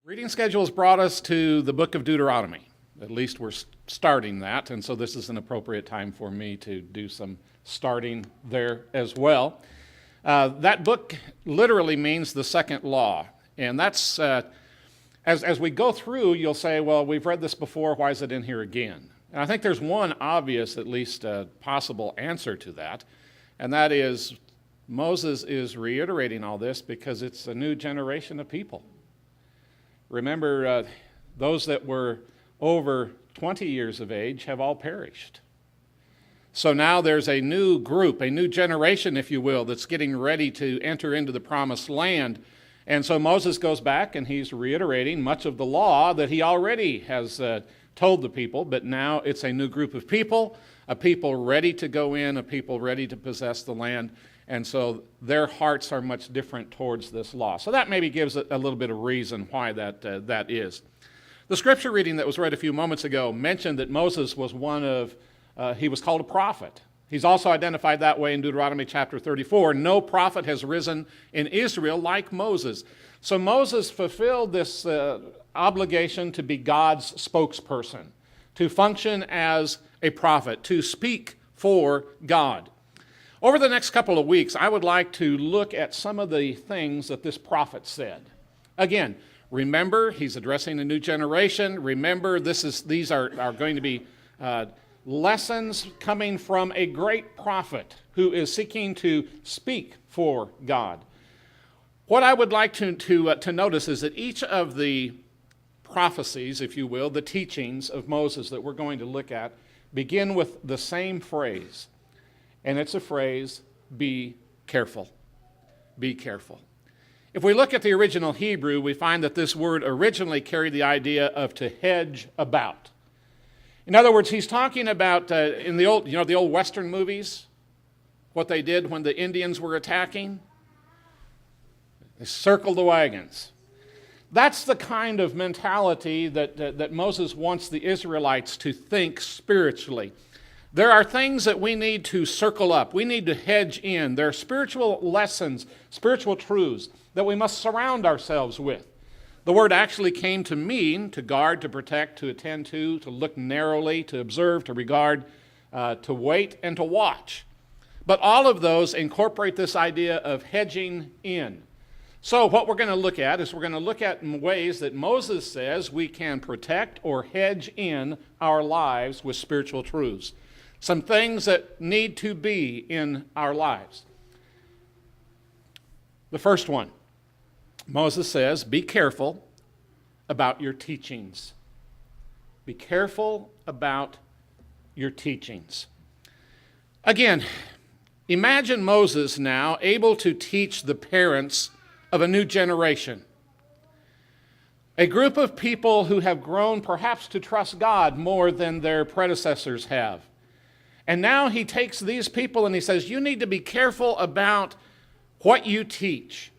Reading schedule has brought us to the book of Deuteronomy. At least we're starting that, and so this is an appropriate time for me to do some starting there as well. That book literally means the second law, and that's, as we go through, you'll say, well, we've read this before, why is it in here again? And I think there's one obvious, at least possible answer to that, and that is Moses is reiterating all this because it's a new generation of people. Remember, those that were over 20 years of age have all perished. So now there's a new group, a new generation, if you will, that's getting ready to enter into the promised land. And so Moses goes back and he's reiterating much of the law that he already has told the people, but now it's a new group of people, a people ready to go in, a people ready to possess the land. And so their hearts are much different towards this law. So that maybe gives a little bit of reason why that is. The scripture reading that was read a few moments ago mentioned that Moses was he was called a prophet. He's also identified that way in Deuteronomy chapter 34. No prophet has risen in Israel like Moses. So Moses fulfilled this obligation to be God's spokesperson, to function as a prophet, to speak for God. Over the next couple of weeks, I would like to look at some of the things that this prophet said. Again, remember, he's addressing a new generation. Remember, these are going to be lessons coming from a great prophet who is seeking to speak for God. What I would like to notice is that each of the prophecies, if you will, the teachings of Moses that we're going to look at, begin with the same phrase. And it's a phrase, be careful. Be careful. If we look at the original Hebrew, we find that this word originally carried the idea of to hedge about. In other words, he's talking about in the old Western movies, what they did when the Indians were attacking. They circled the wagons. That's the kind of mentality that Moses wants the Israelites to think spiritually. There are things that we need to circle up. We need to hedge in. There are spiritual lessons, spiritual truths that we must surround ourselves with. The word actually came to mean to guard, to protect, to attend to look narrowly, to observe, to regard, to wait, and to watch. But all of those incorporate this idea of hedging in. So what we're going to look at is we're going to look at ways that Moses says we can protect or hedge in our lives with spiritual truths. Some things that need to be in our lives. The first one, Moses says, be careful about your teachings. Be careful about your teachings. Again, imagine Moses now able to teach the parents of a new generation. A group of people who have grown perhaps to trust God more than their predecessors have. And now he takes these people and he says, you need to be careful about what you teach.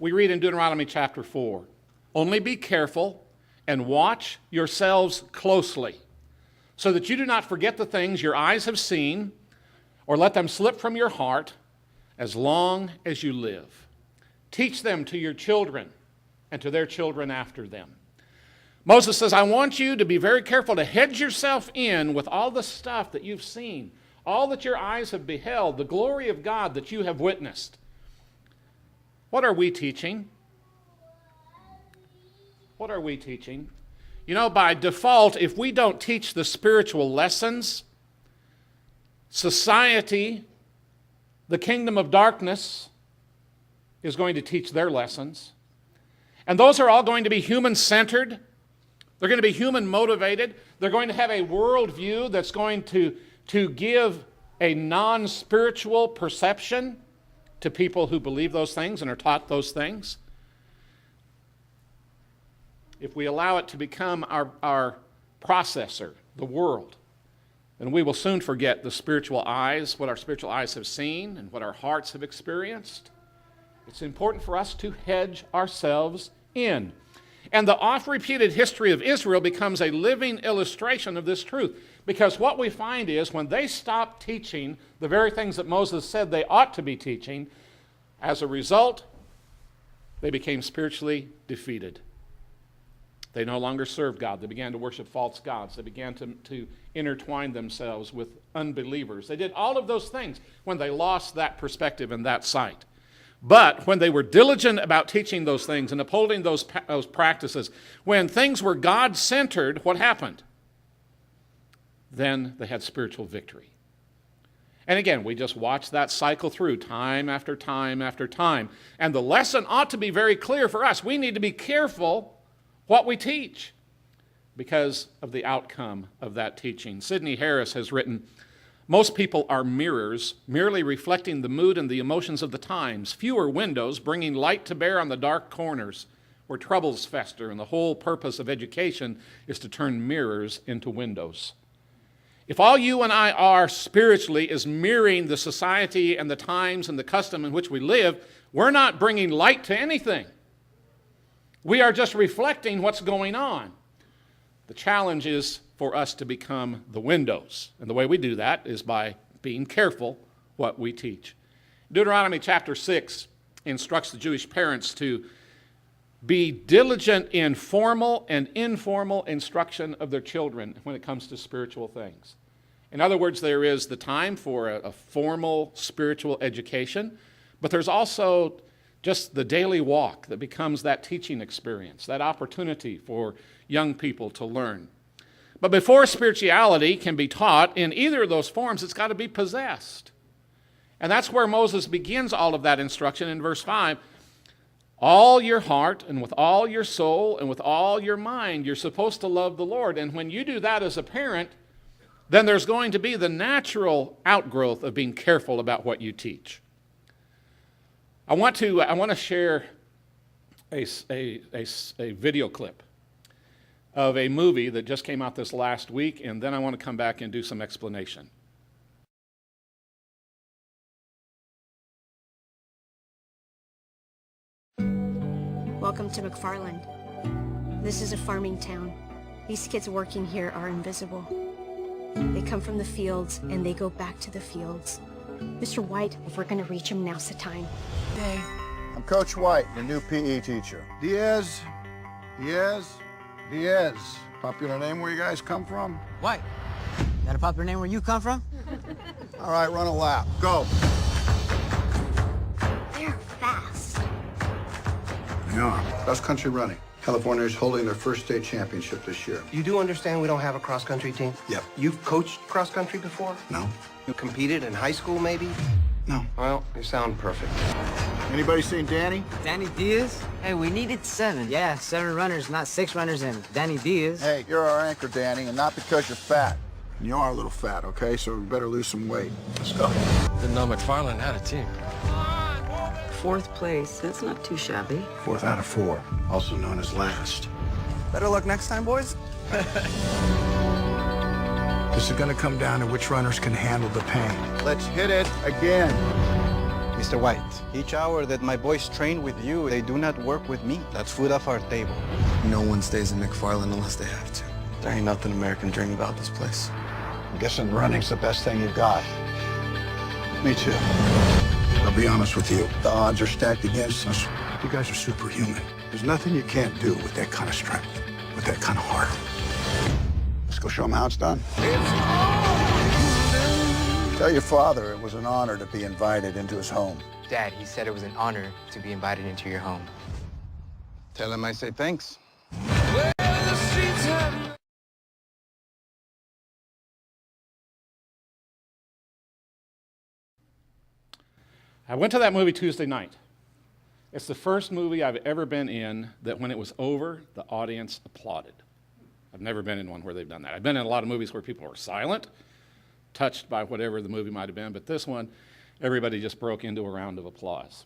We read in Deuteronomy chapter 4, only be careful and watch yourselves closely, so that you do not forget the things your eyes have seen, or let them slip from your heart as long as you live. Teach them to your children and to their children after them. Moses says, I want you to be very careful to hedge yourself in with all the stuff that you've seen, all that your eyes have beheld, the glory of God that you have witnessed. What are we teaching? What are we teaching? You know, by default, if we don't teach the spiritual lessons, society, the kingdom of darkness, is going to teach their lessons. And those are all going to be human-centered. They're going to be human-motivated. They're going to have a worldview that's going to give a non-spiritual perception to people who believe those things and are taught those things. If we allow it to become our processor, the world, then we will soon forget the spiritual eyes, what our spiritual eyes have seen and what our hearts have experienced. It's important for us to hedge ourselves in. And the oft-repeated history of Israel becomes a living illustration of this truth. Because what we find is when they stopped teaching the very things that Moses said they ought to be teaching, as a result, they became spiritually defeated. They no longer served God. They began to worship false gods. They began to intertwine themselves with unbelievers. They did all of those things when they lost that perspective and that sight. But when they were diligent about teaching those things and upholding those practices, when things were God-centered, what happened? Then they had spiritual victory. And again, we just watch that cycle through time after time after time. And the lesson ought to be very clear for us. We need to be careful what we teach because of the outcome of that teaching. Sidney Harris has written, most people are mirrors, merely reflecting the mood and the emotions of the times, fewer windows, bringing light to bear on the dark corners where troubles fester, and the whole purpose of education is to turn mirrors into windows. If all you and I are spiritually is mirroring the society and the times and the custom in which we live, we're not bringing light to anything. We are just reflecting what's going on. The challenge is for us to become the windows. And the way we do that is by being careful what we teach. Deuteronomy chapter 6 instructs the Jewish parents to be diligent in formal and informal instruction of their children when it comes to spiritual things. In other words, there is the time for a formal spiritual education, but there's also just the daily walk that becomes that teaching experience, that opportunity for young people to learn. But before spirituality can be taught in either of those forms, it's got to be possessed. And that's where Moses begins all of that instruction in verse 5. All your heart and with all your soul and with all your mind, you're supposed to love the Lord. And when you do that as a parent, then there's going to be the natural outgrowth of being careful about what you teach. I want to share a video clip of a movie that just came out this last week, and then I want to come back and do some explanation. Welcome to McFarland. This is a farming town. These kids working here are invisible. They come from the fields and they go back to the fields. Mr. White, if we're going to reach him, now's the time. Hey. I'm Coach White, your new PE teacher. Diaz. Popular name where you guys come from? White. Got a popular name where you come from? All right, run a lap. Go. They're fast. They are. Cross country running. California is holding their first state championship this year. You do understand we don't have a cross-country team? Yep. You've coached cross-country before? No. You competed in high school, maybe? No. Well, you sound perfect. Anybody seen Danny? Danny Diaz? Hey, we needed 7. Yeah, 7 runners, not 6 runners, and Danny Diaz. Hey, you're our anchor, Danny, and not because you're fat. And you are a little fat, okay? So we better lose some weight. Let's go. Didn't know McFarland had a team. 4th place, that's not too shabby. 4th out of 4, also known as last. Better luck next time, boys. This is gonna come down to which runners can handle the pain. Let's hit it again. Mr. White, each hour that my boys train with you, they do not work with me. That's food off our table. No one stays in McFarland unless they have to. There ain't nothing American dream about this place. I'm guessing running's the best thing you've got. Me too. I'll be honest with you. The odds are stacked against us. You guys are superhuman. There's nothing you can't do with that kind of strength, with that kind of heart. Let's go show them how it's done. Tell your father it was an honor to be invited into his home. Dad, he said it was an honor to be invited into your home. Tell him I say thanks. I went to that movie Tuesday night. It's the first movie I've ever been in that when it was over, the audience applauded. I've never been in one where they've done that. I've been in a lot of movies where people were silent, touched by whatever the movie might have been, but this one, everybody just broke into a round of applause.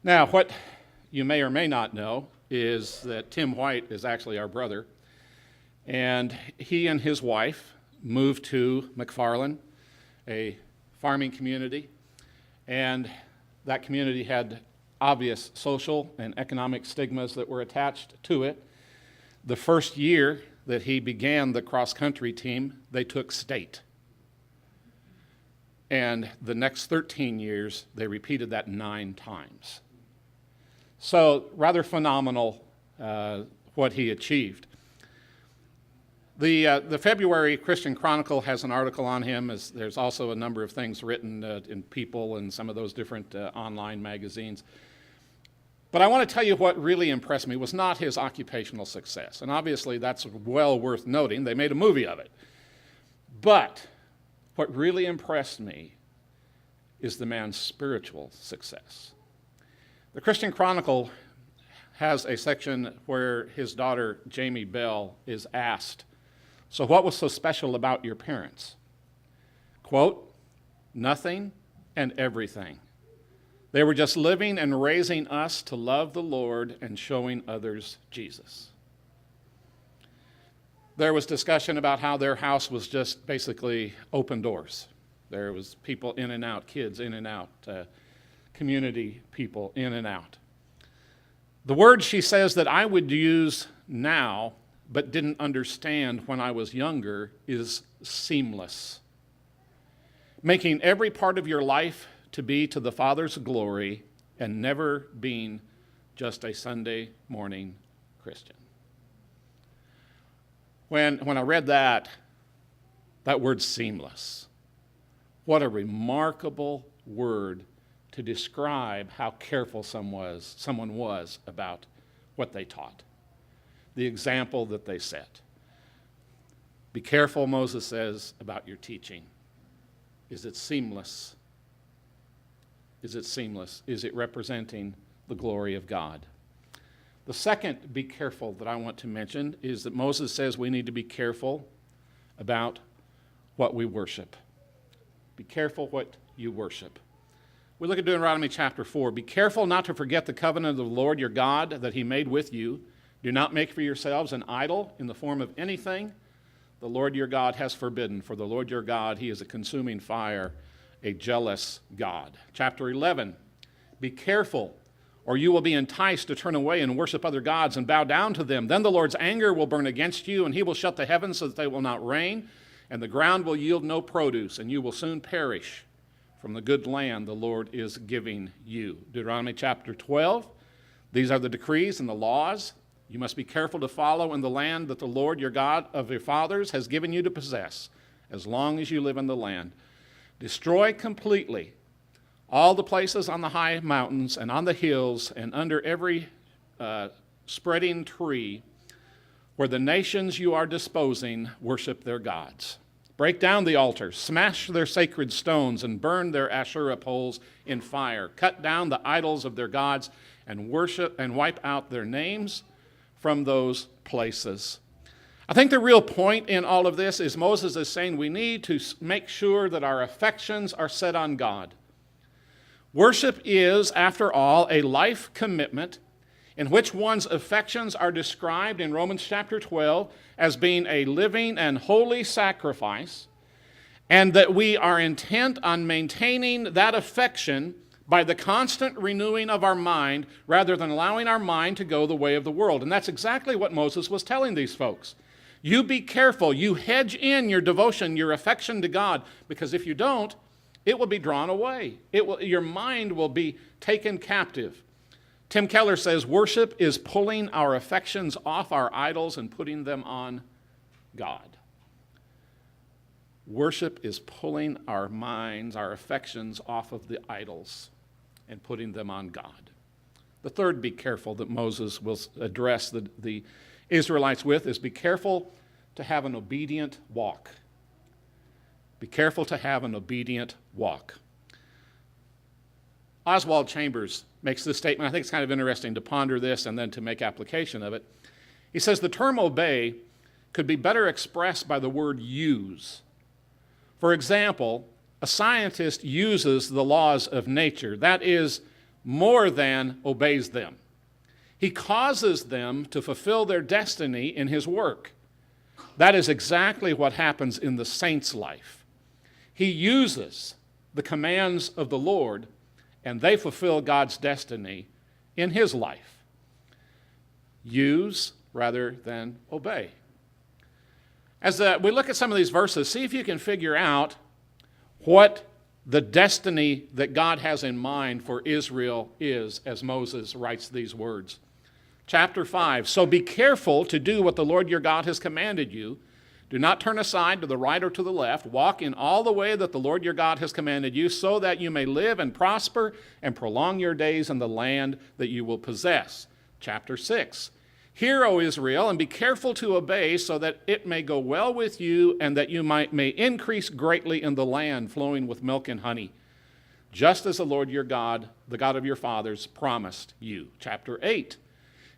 Now, what you may or may not know is that Tim White is actually our brother, and he and his wife moved to McFarland, a farming community, and that community had obvious social and economic stigmas that were attached to it. The first year that he began the cross-country team, they took state. And the next 13 years, they repeated that 9 times. So rather phenomenal what he achieved. The February Christian Chronicle has an article on him. There's also a number of things written in People and some of those different online magazines. But I want to tell you what really impressed me was not his occupational success. And obviously that's well worth noting. They made a movie of it. But what really impressed me is the man's spiritual success. The Christian Chronicle has a section where his daughter, Jamie Bell, is asked, "So what was so special about your parents?" Quote, "Nothing and everything. They were just living and raising us to love the Lord and showing others Jesus." There was discussion about how their house was just basically open doors. There was people in and out, kids in and out, community people in and out. The word she says that I would use now but didn't understand when I was younger is seamless. Making every part of your life to be to the Father's glory and never being just a Sunday morning Christian. When I read that word seamless, what a remarkable word to describe how careful someone was about what they taught, the example that they set. Be careful, Moses says, about your teaching. Is it seamless? Is it seamless? Is it representing the glory of God? The second be careful that I want to mention is that Moses says we need to be careful about what we worship. Be careful what you worship. We look at Deuteronomy chapter 4. Be careful not to forget the covenant of the Lord your God that he made with you. Do not make for yourselves an idol in the form of anything the Lord your God has forbidden. For the Lord your God, he is a consuming fire, a jealous God. Chapter 11. Be careful, or you will be enticed to turn away and worship other gods and bow down to them. Then the Lord's anger will burn against you, and he will shut the heavens so that they will not rain, and the ground will yield no produce, and you will soon perish from the good land the Lord is giving you. Deuteronomy chapter 12. These are the decrees and the laws you must be careful to follow in the land that the Lord your God of your fathers has given you to possess, as long as you live in the land. Destroy completely all the places on the high mountains and on the hills and under every spreading tree where the nations you are disposing worship their gods. Break down the altars, smash their sacred stones, and burn their Asherah poles in fire. Cut down the idols of their gods and worship and wipe out their names from those places. I think the real point in all of this is Moses is saying we need to make sure that our affections are set on God. Worship is, after all, a life commitment in which one's affections are described in Romans chapter 12 as being a living and holy sacrifice, and that we are intent on maintaining that affection by the constant renewing of our mind rather than allowing our mind to go the way of the world. And that's exactly what Moses was telling these folks. You be careful. You hedge in your devotion, your affection to God, because if you don't, it will be drawn away. Your mind will be taken captive. Tim Keller says worship is pulling our affections off our idols and putting them on God. Worship is pulling our minds, our affections off of the idols and putting them on God. The third be careful that Moses will address the Israelites with is be careful to have an obedient walk. Be careful to have an obedient walk. Oswald Chambers makes this statement. I think it's kind of interesting to ponder this and then to make application of it. He says the term obey could be better expressed by the word use. For example, a scientist uses the laws of nature. That is, more than obeys them. He causes them to fulfill their destiny in his work. That is exactly what happens in the saint's life. He uses the commands of the Lord, and they fulfill God's destiny in his life. Use rather than obey. As we look at some of these verses, see if you can figure out what the destiny that God has in mind for Israel is as Moses writes these words. chapter 5. So be careful to do what the Lord your God has commanded you. Do not turn aside to the right or to the left. Walk in all the way that the Lord your God has commanded you, so that you may live and prosper and prolong your days in the land that you will possess. Chapter 6. Hear, O Israel, and be careful to obey, so that it may go well with you, and that you may increase greatly in the land flowing with milk and honey, just as the Lord your God, the God of your fathers, promised you. Chapter 8.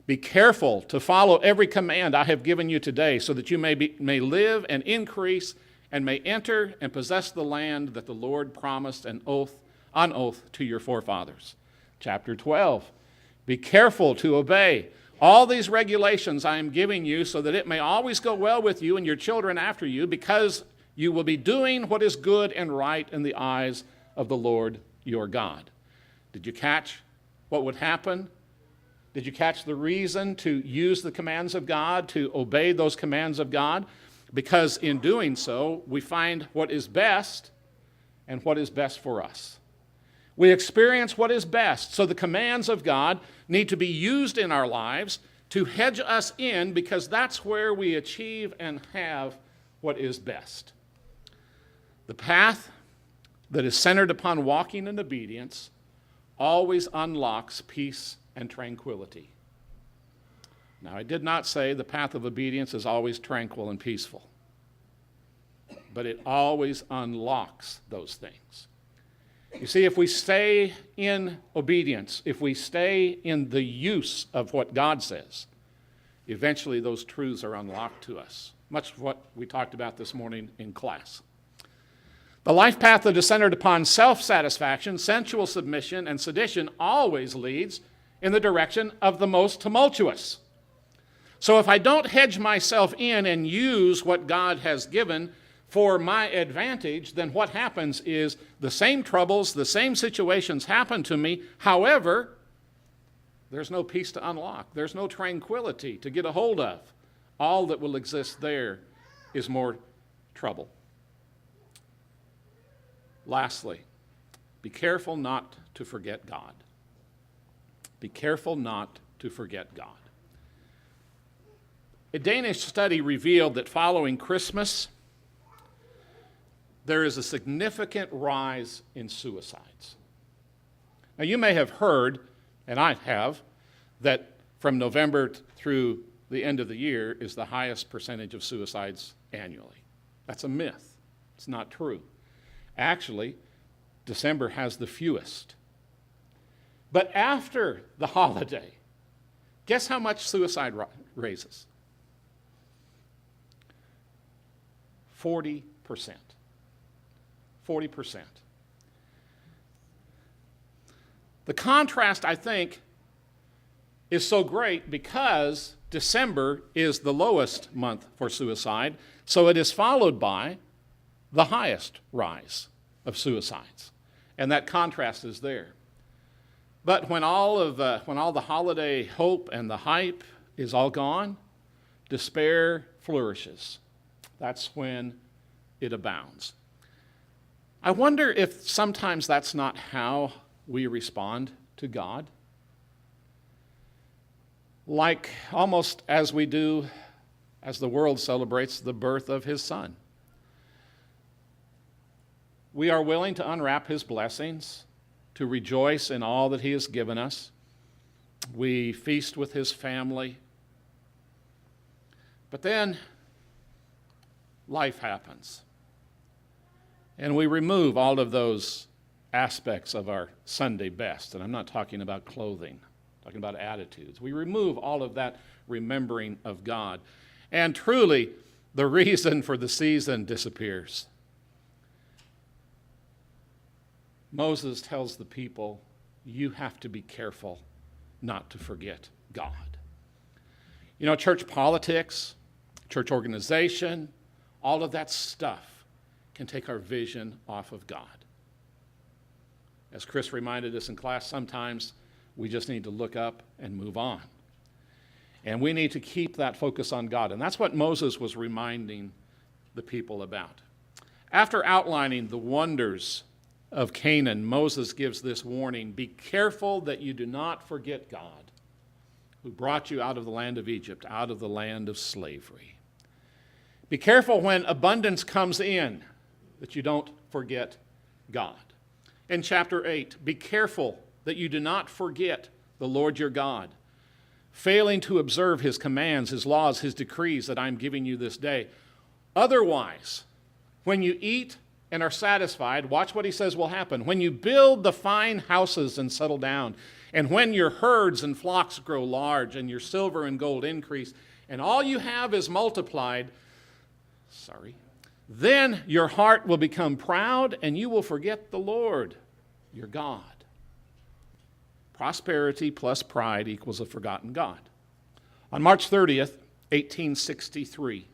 Be careful to follow every command I have given you today, so that you may live and increase and may enter and possess the land that the Lord promised on oath to your forefathers. Chapter 12. Be careful to obey all these regulations I am giving you, so that it may always go well with you and your children after you, because you will be doing what is good and right in the eyes of the Lord your God. Did you catch what would happen? Did you catch the reason to use the commands of God, to obey those commands of God? Because in doing so, we find what is best and what is best for us. We experience what is best. So the commands of God need to be used in our lives to hedge us in, because that's where we achieve and have what is best. The path that is centered upon walking in obedience always unlocks peace and tranquility. Now, I did not say the path of obedience is always tranquil and peaceful, but it always unlocks those things. You see, if we stay in obedience, if we stay in the use of what God says, eventually those truths are unlocked to us. Much of what we talked about this morning in class. The life path that is centered upon self-satisfaction, sensual submission, and sedition always leads in the direction of the most tumultuous. So if I don't hedge myself in and use what God has given for my advantage, then what happens is the same troubles, the same situations happen to me. However, there's no peace to unlock. There's no tranquility to get a hold of. All that will exist there is more trouble. Lastly, be careful not to forget God. Be careful not to forget God. A Danish study revealed that following Christmas, there is a significant rise in suicides. Now, you may have heard, and I have, that from November through the end of the year is the highest percentage of suicides annually. That's a myth. It's not true. Actually, December has the fewest. But after the holiday, guess how much suicide raises? 40%. 40%. The contrast, I think, is so great because December is the lowest month for suicide, so it is followed by the highest rise of suicides. And that contrast is there. But when all the holiday hope and the hype is all gone, despair flourishes. That's when it abounds. I wonder if sometimes that's not how we respond to God. Like almost as we do as the world celebrates the birth of his Son. We are willing to unwrap his blessings, to rejoice in all that he has given us. We feast with his family. But then life happens. And we remove all of those aspects of our Sunday best. And I'm not talking about clothing, I'm talking about attitudes. We remove all of that remembering of God. And truly, the reason for the season disappears. Moses tells the people, you have to be careful not to forget God. You know, church politics, church organization, all of that stuff can take our vision off of God. As Chris reminded us in class, sometimes we just need to look up and move on. And we need to keep that focus on God. And that's what Moses was reminding the people about. After outlining the wonders of Canaan, Moses gives this warning: be careful that you do not forget God, who brought you out of the land of Egypt, out of the land of slavery. Be careful when abundance comes in that you don't forget God. In chapter 8, be careful that you do not forget the Lord your God, failing to observe his commands, his laws, his decrees that I'm giving you this day. Otherwise, when you eat and are satisfied, watch what he says will happen. When you build the fine houses and settle down, and when your herds and flocks grow large, and your silver and gold increase, and all you have is multiplied, then your heart will become proud, and you will forget the Lord, your God. Prosperity plus pride equals a forgotten God. On March 30th, 1863,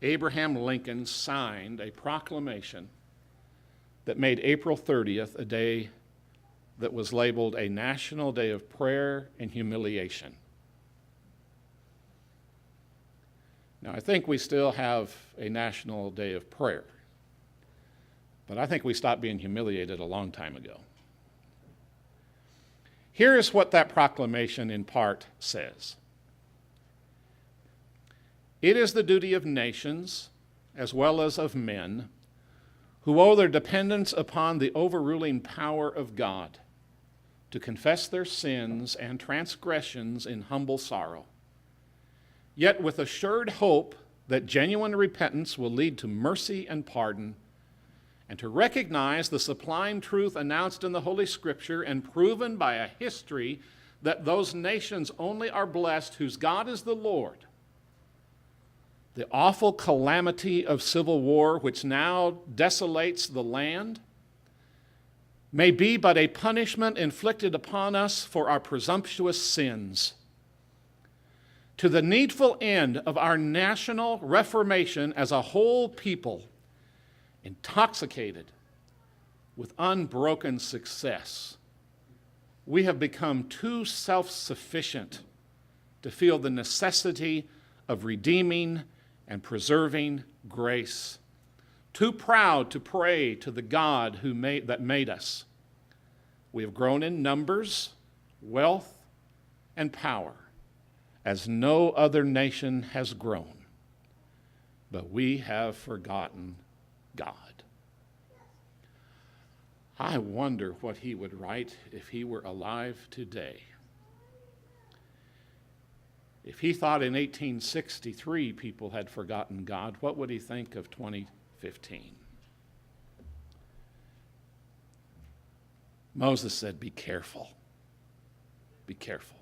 Abraham Lincoln signed a proclamation that made April 30th a day that was labeled a national day of prayer and humiliation. Now, I think we still have a national day of prayer, but I think we stopped being humiliated a long time ago. Here is what that proclamation in part says. It is the duty of nations, as well as of men, who owe their dependence upon the overruling power of God, to confess their sins and transgressions in humble sorrow, yet with assured hope that genuine repentance will lead to mercy and pardon, and to recognize the sublime truth announced in the Holy Scripture and proven by a history that those nations only are blessed whose God is the Lord. The awful calamity of civil war, which now desolates the land, may be but a punishment inflicted upon us for our presumptuous sins. To the needful end of our national reformation as a whole people, intoxicated with unbroken success, we have become too self-sufficient to feel the necessity of redeeming and preserving grace, too proud to pray to the God that made us. We have grown in numbers, wealth, and power as no other nation has grown, but we have forgotten God. I wonder what he would write if he were alive today. If he thought in 1863 people had forgotten God, what would he think of 2015? Moses said, be careful. Be careful.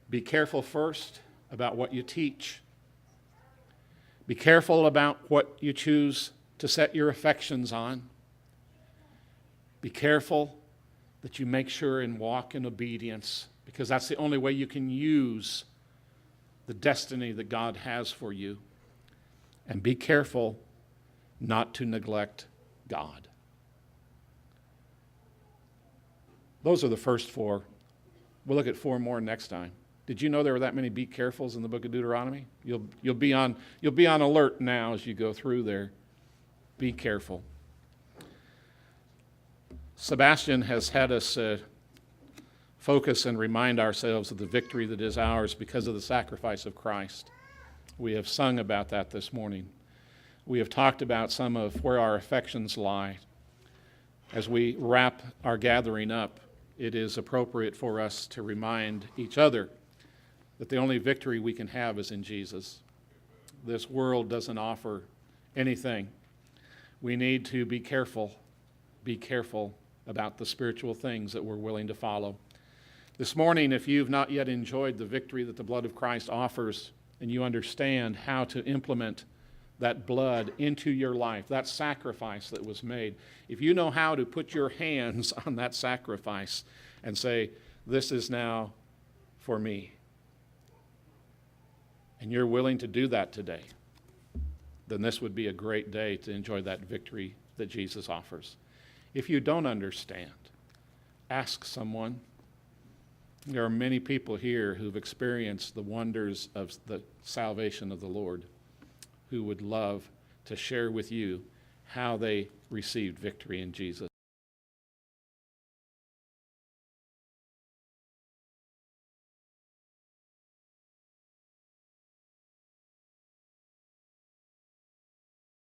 Be careful first about what you teach. Be careful about what you choose to set your affections on. Be careful that you make sure and walk in obedience, because that's the only way you can use the destiny that God has for you. And be careful not to neglect God. Those are the first four. We'll look at four more next time. Did you know there were that many be carefuls in the book of Deuteronomy? You'll be on alert now as you go through there. Be careful. Sebastian has had us focus and remind ourselves of the victory that is ours because of the sacrifice of Christ. We have sung about that this morning. We have talked about some of where our affections lie. As we wrap our gathering up, it is appropriate for us to remind each other that the only victory we can have is in Jesus. This world doesn't offer anything. We need to be careful about the spiritual things that we're willing to follow. This morning, if you've not yet enjoyed the victory that the blood of Christ offers, and you understand how to implement that blood into your life, that sacrifice that was made, if you know how to put your hands on that sacrifice and say, this is now for me, and you're willing to do that today, then this would be a great day to enjoy that victory that Jesus offers. If you don't understand, ask someone. There are many people here who've experienced the wonders of the salvation of the Lord who would love to share with you how they received victory in Jesus.